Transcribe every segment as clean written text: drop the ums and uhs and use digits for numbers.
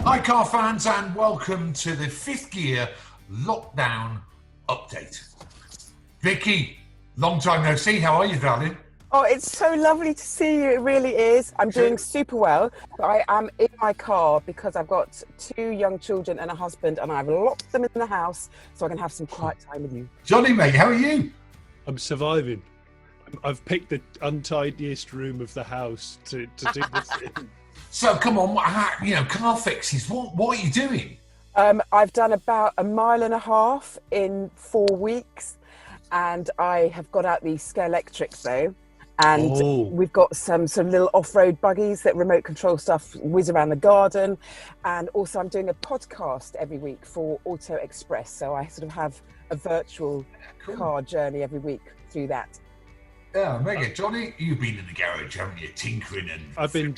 Hi car fans and welcome to the fifth gear lockdown update. Vicky, long time no see, how are you darling? Oh, it's so lovely to see you, it really is. I'm doing super well, but I am in my car because I've got two young children and a husband and I've locked them in the house so I can have some quiet time with you. Johnny mate, how are you? I'm surviving. I've picked the untidiest room of the house to do this in. So come on, car fixes, what are you doing? I've done about 1.5 miles in 4 weeks and I have got out the Scalextrics though. And we've got some sort of little off-road buggies that remote control stuff whiz around the garden. And also I'm doing a podcast every week for Auto Express. So I sort of have a virtual car journey every week through that. Yeah, mega. Johnny, you've been in the garage, haven't you? Tinkering and... I've been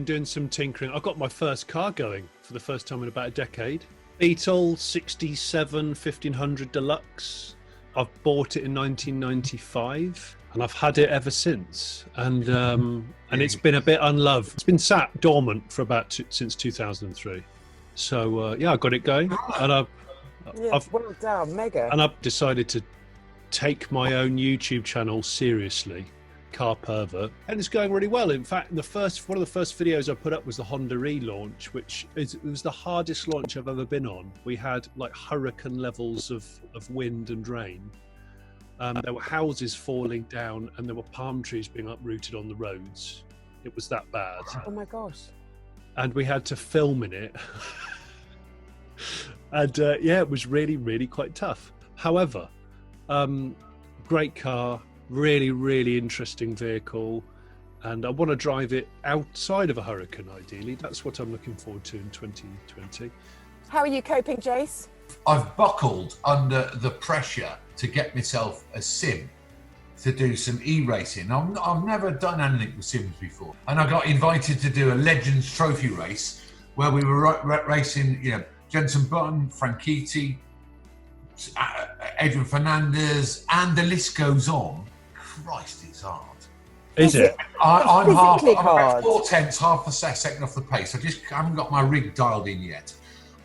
doing some tinkering. I got my first car going for the first time in about a decade. Beetle 67 1500 Deluxe. I've bought it in 1995. And I've had it ever since, and it's been a bit unloved. It's been sat dormant for since 2003. So I got it going, and I've well done, mega. And I've decided to take my own YouTube channel seriously, Car Pervert, and it's going really well. In fact, one of the first videos I put up was the Honda relaunch, it was the hardest launch I've ever been on. We had like hurricane levels of wind and rain. There were houses falling down and there were palm trees being uprooted on the roads. It was that bad. Oh my gosh. And we had to film in it. And it was really, really quite tough. However, great car, really, really interesting vehicle. And I want to drive it outside of a hurricane, ideally. That's what I'm looking forward to in 2020. How are you coping, Jace? I've buckled under the pressure to get myself a sim to do some e-racing. I've never done anything with sims before. And I got invited to do a Legends Trophy race where we were racing, Jenson Button, Franchitti, Adrian Fernandez, and the list goes on. Christ, it's hard. Is it? I'm hard. 4/10, half a second off the pace. I just haven't got my rig dialed in yet.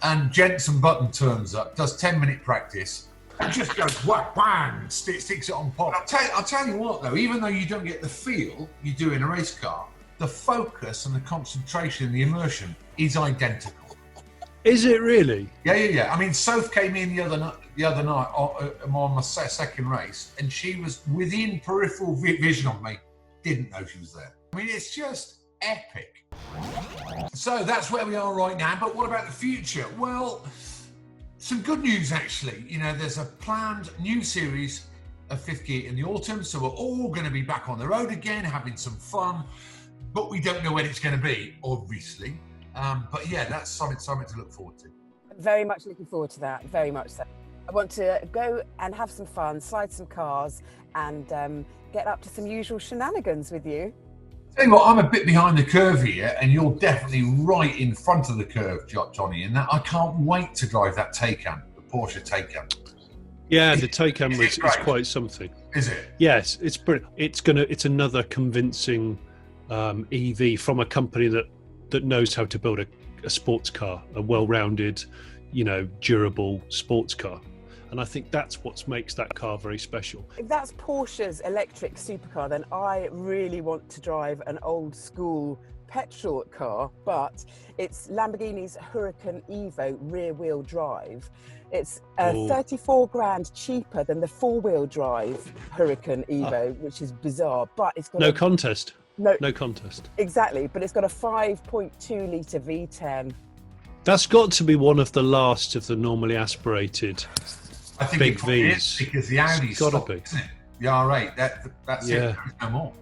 And Jenson Button turns up, does 10-minute practice, and just goes whack, bang, sticks it on pop. I'll tell you what though, even though you don't get the feel you do in a race car, the focus and the concentration and the immersion is identical. Is it really? Yeah. I mean, Soph came in the other night on my second race, and she was within peripheral vision of me. Didn't know she was there. I mean, it's just epic. So that's where we are right now, but what about the future? Well, some good news actually. There's a planned new series of Fifth Gear in the autumn, so we're all going to be back on the road again, having some fun, but we don't know when it's going to be, obviously. But yeah, that's something to look forward to. Very much looking forward to that, very much so. I want to go and have some fun, slide some cars, and get up to some usual shenanigans with you. Tell you what, I'm a bit behind the curve here, and you're definitely right in front of the curve, Johnny, and that I can't wait to drive that Taycan, the Porsche Taycan. Yeah, the Taycan is quite something. Is it? Yes, it's brilliant. It's another convincing EV from a company that knows how to build a sports car, a well-rounded, durable sports car. And I think that's what makes that car very special. If that's Porsche's electric supercar, then I really want to drive an old school petrol car, but it's Lamborghini's Huracan Evo rear wheel drive. It's 34 grand cheaper than the four-wheel drive Huracan Evo, which is bizarre, but it's got no contest. No contest. Exactly, but it's got a 5.2 litre V10. That's got to be one of the last of the normally aspirated I think big it Vs. is, because the Audi's stopped, isn't it? The R8, that's it, there's no more.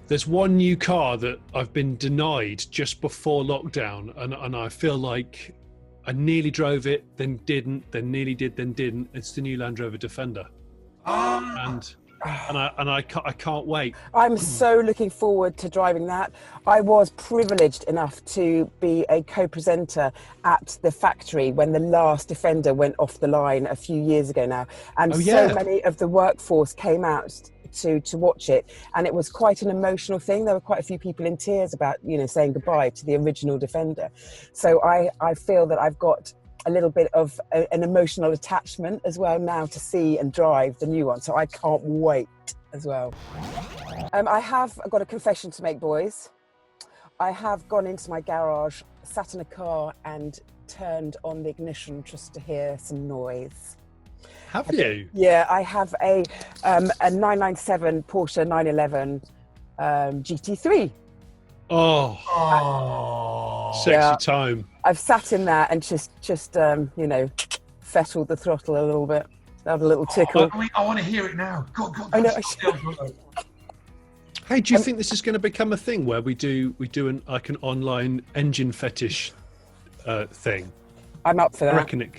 There's one new car that I've been denied just before lockdown, and I feel like I nearly drove it, then didn't, then nearly did, then didn't. It's the new Land Rover Defender. And I can't wait. I'm so looking forward to driving that. I was privileged enough to be a co-presenter at the factory when the last Defender went off the line a few years ago now. And so many of the workforce came out to watch it, and it was quite an emotional thing. There were quite a few people in tears about, you know, saying goodbye to the original Defender. So I feel that I've got a little bit of an emotional attachment as well now to see and drive the new one. So I can't wait as well. I've got a confession to make, boys. I have gone into my garage, sat in a car and turned on the ignition just to hear some noise. Have you? Yeah, I have a 997 Porsche 911 GT3. Oh, sexy time. I've sat in that and just you know, fettled the throttle a little bit. Have a little tickle. I want to hear it now. Go. I know. Hey, do you think this is going to become a thing where we do an online engine fetish thing? I'm up for that. I reckon it.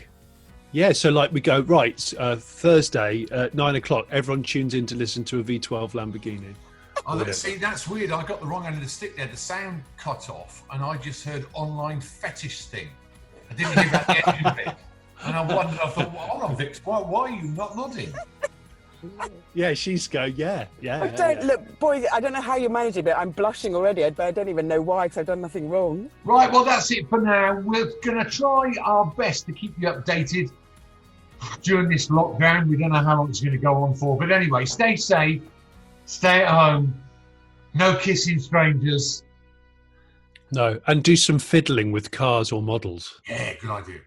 Yeah, so like we go, right, Thursday at 9 o'clock, everyone tunes in to listen to a V12 Lamborghini. Oh, see, that's weird. I got the wrong end of the stick there. The sound cut off, and I just heard online fetish thing. I didn't hear about the engine bit. And I wondered, I thought, well, hold on, Vix, why are you not nodding? Yeah, she's go, yeah. Look, boys, I don't know how you manage it, but I'm blushing already, but I don't even know why, because I've done nothing wrong. Right, well, that's it for now. We're going to try our best to keep you updated during this lockdown. We don't know how long it's going to go on for. But anyway, stay safe, stay at home, no kissing strangers. No, and do some fiddling with cars or models. Yeah, good idea.